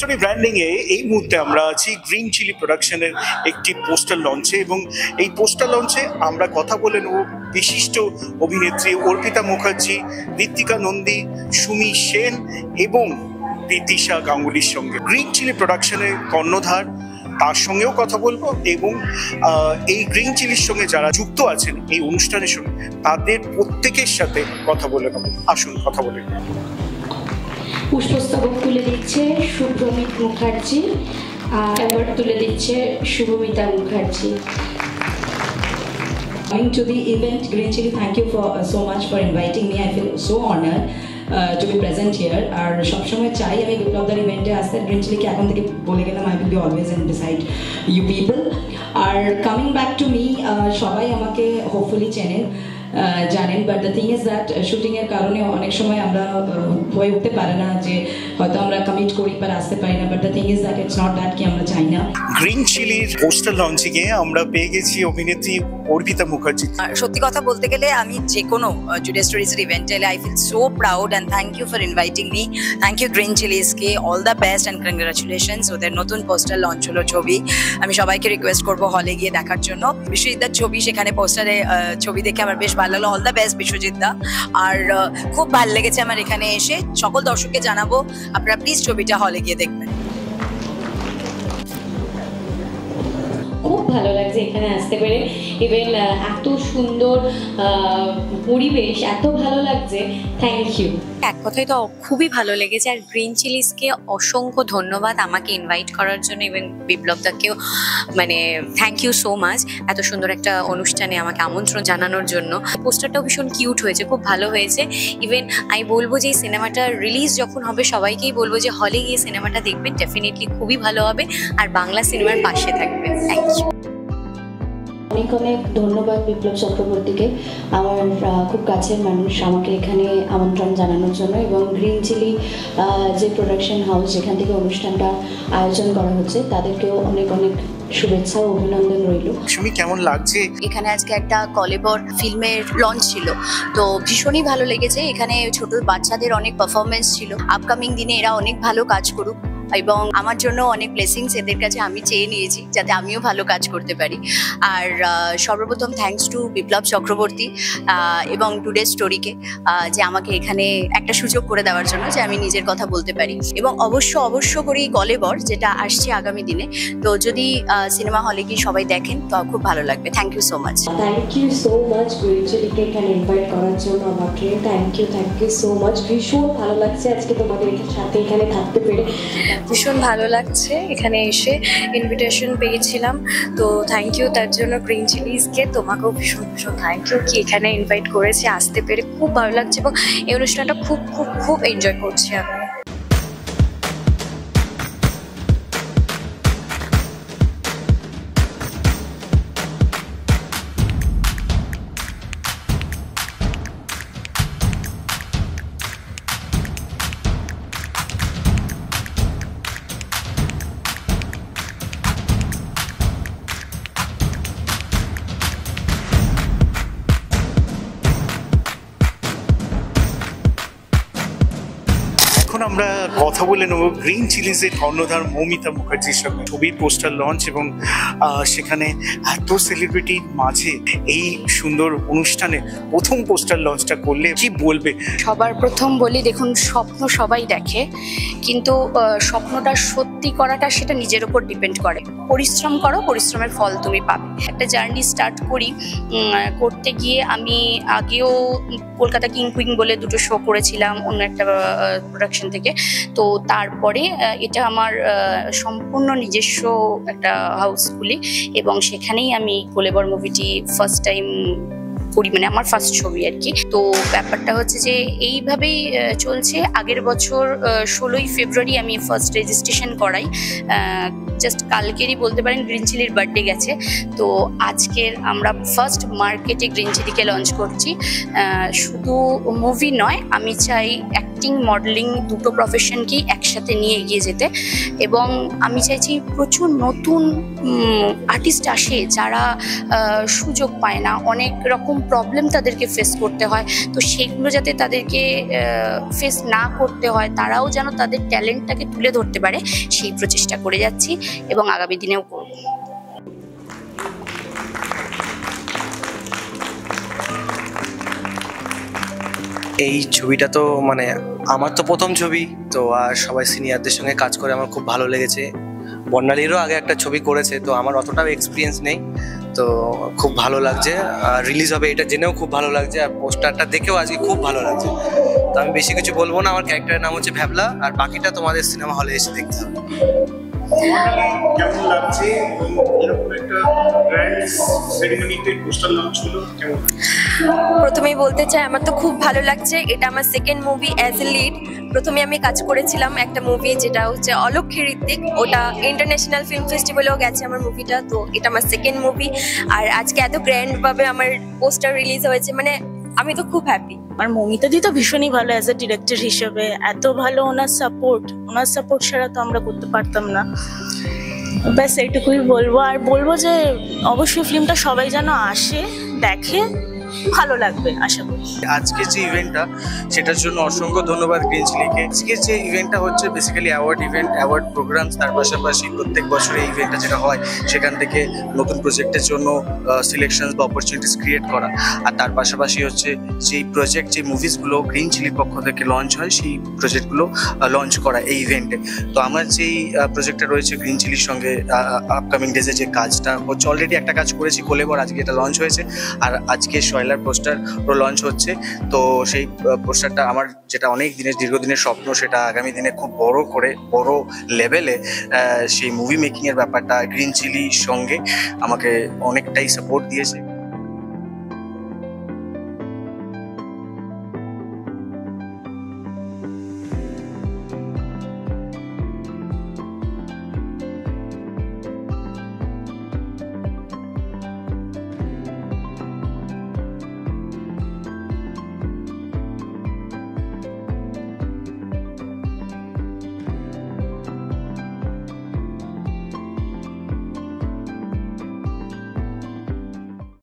Story branding এ এই মুহূর্তে আমরা আছি গ্রিন চিলি প্রোডাকশনের একটি পোস্টার লঞ্চে, এবং এই পোস্টার লঞ্চে আমরা কথা বলে নেব বিশিষ্ট অভিনেত্রী অর্পিতা মুখার্জি, ঋত্বিকা নন্দী, সুমি সেন এবং প্রীতিশা গাঙ্গুলির সঙ্গে। গ্রিন চিলি প্রোডাকশনের কর্ণধার, তার সঙ্গেও কথা বলবো, এবং এই গ্রিন চিলির সঙ্গে যারা যুক্ত আছেন এই অনুষ্ঠানের সঙ্গে তাদের প্রত্যেকের সাথে কথা বলে নেব। আসুন কথা বলে। পুষ্পস্তবক তুলে দিচ্ছে সুব্রমিত মুখার্জি, অ্যাওয়ার্ড তুলে দিচ্ছে Shubhamita Mukherjee. Coming to the event, Green Chili, thank you so much for inviting me. I feel so honored to be present here. আর সবসময় চাই আমি বিপ্লবদার ইভেন্টে আসতে। গ্রিন চিলিকে এখন থেকে বলে গেলাম I will be always in beside you people. R coming back to me, সবাই আমাকে hopefully জানেন, but the thing is that shooting এর কারণে অনেক সময় আমরা হয়ে উঠতে পারে না, যে হয়তো আমরা কমিট করি বা আসতে পারি না, but the thing is that it's not that কি আমরা চাই না। গ্রিন চিলির পোস্টার লঞ্চিং এ আমরা পেয়ে গেছি অভিনেত্রী অর্পিতা মুখার্জি। সত্যি কথা বলতে গেলে আমি যে কোনো টুডে স্টোরিজের ইভেন্টে এলে I feel so proud and thank you for inviting me. Thank you green চিলিজকে, all the best and congratulations. ওদের নতুন পোস্টার লঞ্চ হলো ছবি, আমি সবাইকে রিকোয়েস্ট করবো হলে গিয়ে দেখার জন্য। বিশ্বজিৎদার ছবি, সেখানে পোস্টারে ছবি দেখে আমার বেশ ভালো লাগলো। অল দ্য বেস্ট বিশ্বজিৎদা। আর খুব ভালো লেগেছে আমার এখানে এসে। সকল দর্শককে জানাবো আপনারা প্লিজ ছবিটা হলে গিয়ে দেখবেন। খুব ভালো লাগছে এখানে আসতে পেরে, ইভেন এত সুন্দর পরিবেশ, এত ভালো লাগছে। Thank you. এক কথাই তো খুবই ভালো লেগেছে। আর গ্রিন চিলিজকে অসংখ্য ধন্যবাদ আমাকে ইনভাইট করার জন্য, এবং বিপ্লবদাকেও মানে থ্যাংক ইউ সো মাচ এত সুন্দর একটা অনুষ্ঠানে আমাকে আমন্ত্রণ জানানোর জন্য। পোস্টারটাও ভীষণ কিউট হয়েছে, খুব ভালো হয়েছে। ইভেন আমি বলবো যে এই সিনেমাটা রিলিজ যখন হবে সবাইকেই বলবো যে হলে গিয়ে সিনেমাটা দেখবেন, ডেফিনেটলি খুবই ভালো হবে আর বাংলা সিনেমার পাশে থাকবেন। Thank you. অনেক অনেক ধন্যবাদ বিপ্লব চক্রবর্তীকে, আমার খুব কাছের মানুষ, আমাকে এখানে আমন্ত্রণ জানানোর জন্য। এবং গ্রিন চিলি যে প্রোডাকশন হাউস যেখান থেকে অনুষ্ঠানটা আয়োজন করা হচ্ছে তাদেরকেও অনেক অনেক শুভেচ্ছা ও অভিনন্দন রইল। সুমি, কেমন লাগছে? এখানে আজকে একটা কলেবর ফিল্মের লঞ্চ ছিল, তো ভীষণই ভালো লেগেছে। এখানে ছোট বাচ্চাদের অনেক পারফরমেন্স ছিল। আপকামিং দিনে এরা অনেক ভালো কাজ করুক, এবং আমার জন্য অনেক ব্লেসিংস এদের কাছে আমি চেয়ে নিয়েছি যাতে আমিও ভালো কাজ করতে পারি। আর সর্বপ্রথম থ্যাঙ্কস টু বিপ্লব চক্রবর্তী এবং টুডে স্টোরিকে যে আমাকে এখানে একটা সুযোগ করে দেওয়ার জন্য, যে আমি নিজের কথা বলতে পারি। এবং অবশ্য করেই কলেবর যেটা আসছে আগামী দিনে, তো যদি সিনেমা হলে গিয়ে সবাই দেখেন তো খুব ভালো লাগবে। Thank you so much. Thank you so much green চিলিকে এখানে ইনভাইট করার জন্য আমাকে। Thank you so much. ভীষণ ভালো লাগছে আজকে তোমাদের সাথে এখানে থাকতে পেরে, ভীষণ ভালো লাগছে এখানে এসে। ইনভিটেশন পেয়েছিলাম, তো থ্যাংক ইউ তার জন্য গ্রিন চিলিজকে। তোমাকেও ভীষণ ভীষণ থ্যাংক ইউ কি এখানে ইনভাইট করেছে, আসতে পেরে খুব ভালো লাগছে, এবং এই অনুষ্ঠানটা খুব খুব খুব এনজয় করছি আমি। এখন আমরা কথা বলে নেব গ্রিন চিলিজের কর্ণধার মৌমিতা মুখার্জির সঙ্গে। ছবির পোস্টার লঞ্চ, এবং সেখানে এত সেলিব্রিটির মাঝে এই সুন্দর অনুষ্ঠানে প্রথম পোস্টার লঞ্চটা করলে কি বলবে? সবার প্রথম বলি, দেখুন স্বপ্ন সবাই দেখে, কিন্তু স্বপ্নটা সত্যি করাটা সেটা নিজের ওপর ডিপেন্ড করে। পরিশ্রম করো, পরিশ্রমের ফল তুমি পাবে। একটা জার্নি স্টার্ট করতে গিয়ে আমি আগেও কলকাতা কিং কুইন বলে দুটো শো করেছিলাম অন্য একটা প্রোডাকশন থেকে। তো তারপরে এটা আমার সম্পূর্ণ নিজস্ব একটা হাউস খুলি, এবং সেখানেই আমি কলেবর মুভিটি ফার্স্ট টাইম করি, মানে আমার ফার্স্ট ছবি আর কি। তো ব্যাপারটা হচ্ছে যে এইভাবেই চলছে। আগের বছর 16ই ফেব্রুয়ারি আমি ফার্স্ট রেজিস্ট্রেশন করাই। জাস্ট কালকেরই বলতে পারেন গ্রিন চিলির বার্থডে গেছে। তো আজকের আমরা ফার্স্ট মার্কেটে গ্রিন চিলিকে লঞ্চ করছি। শুধু মুভি নয়, আমি চাই অ্যাক্টিং মডেলিং দুটো প্রফেশনকেই একসাথে নিয়ে এগিয়ে যেতে। এবং আমি চাইছি প্রচুর নতুন আর্টিস্ট আসে যারা সুযোগ পায় না, অনেক রকম প্রবলেম তাদেরকে ফেস করতে হয়, তো সেগুলো যাতে তাদেরকে ফেস না করতে হয়, তারাও যেন তাদের ট্যালেন্টটাকে তুলে ধরতে পারে, সেই প্রচেষ্টা করে যাচ্ছি এবং আগামী দিনেও করব। এই ছবিটা তো মানে আমার তো প্রথম ছবি তো, আর সবাই সিনিয়রদের সঙ্গে কাজ করে আমার খুব ভালো লেগেছে। বর্ণালীরও আগে একটা ছবি করেছে, তো আমার অতটাও এক্সপিরিয়েন্স নেই, তো খুব ভালো লাগছে। আর রিলিজ হবে এটা জেনেও খুব ভালো লাগছে, আর পোস্টারটা দেখেও আজকে খুব ভালো লাগছে। তো আমি বেশি কিছু বলবো না, আমার ক্যারেক্টারের নাম হচ্ছে ভ্যাবলা, আর বাকিটা তোমাদের সিনেমা হলে এসে দেখতে হবে। কেমন লাগছে এরকম একটা গ্র্যান্ড সেরেমনিতে পোস্টার লঞ্চ হলো, কেমন? প্রথমেই বলতে চাই আমার তো খুব ভালো লাগছে। এটা আমার second movie as a lead. প্রথমে আমি কাজ করেছিলাম একটা মুভি যেটা হচ্ছে অলক্ষ্মী ঋত্বিক, ওটা ইন্টারন্যাশনাল ফিল্ম ফেস্টিভ্যালেও গেছে আমার মুভিটা। তো এটা আমার সেকেন্ড মুভি, আর আজকে এত গ্র্যান্ডভাবে আমার পোস্টার রিলিজ হয়েছে, মানে আমি তো খুব হ্যাপি। আর মৌমিতাদি তো ভীষণই ভালো অ্যাজ এ ডিরেক্টর হিসেবে, এত ভালো ওনার সাপোর্ট ছাড়া তো আমরা করতে পারতাম না। ব্যাস এইটুকুই বলবো, আর বলবো যে অবশ্যই ফিল্মটা সবাই যেন আসে, দেখে, ভালো লাগবে আশা করি। আজকে যে ইভেন্টটা সেটার জন্য অসংখ্য ধন্যবাদ গ্রিন চিলিকে। আজকে যে ইভেন্টটা হচ্ছে বেসিক্যালি অ্যাওয়ার্ড প্রোগ্রামস, তার পাশাপাশি প্রত্যেক বছর এই ইভেন্টটা যেটা হয় সেখান থেকে নতুন প্রজেক্টের জন্য সিলেকশন বা অপরচুনিটিস ক্রিয়েট করা, আর তার পাশাপাশি হচ্ছে যে মুভিসগুলো গ্রিন চিলির পক্ষ থেকে লঞ্চ হয় সেই প্রজেক্টগুলো লঞ্চ করা এই ইভেন্টে। তো আমার যেই প্রজেক্টটা রয়েছে গ্রিন চিলির সঙ্গে আপকামিং ডেজে যে কাজটা হচ্ছে, অলরেডি একটা কাজ করেছি কোলেবর, আজকে এটা লঞ্চ হয়েছে, আর আজকে পোস্টার লঞ্চ হচ্ছে। তো সেই পোস্টারটা আমার যেটা অনেক দীর্ঘদিনের স্বপ্ন, সেটা আগামী দিনে খুব বড় লেভেলে সেই মুভি মেকিং এর ব্যাপারটা গ্রিন চিলির সঙ্গে আমাকে অনেকটাই সাপোর্ট দিয়েছে।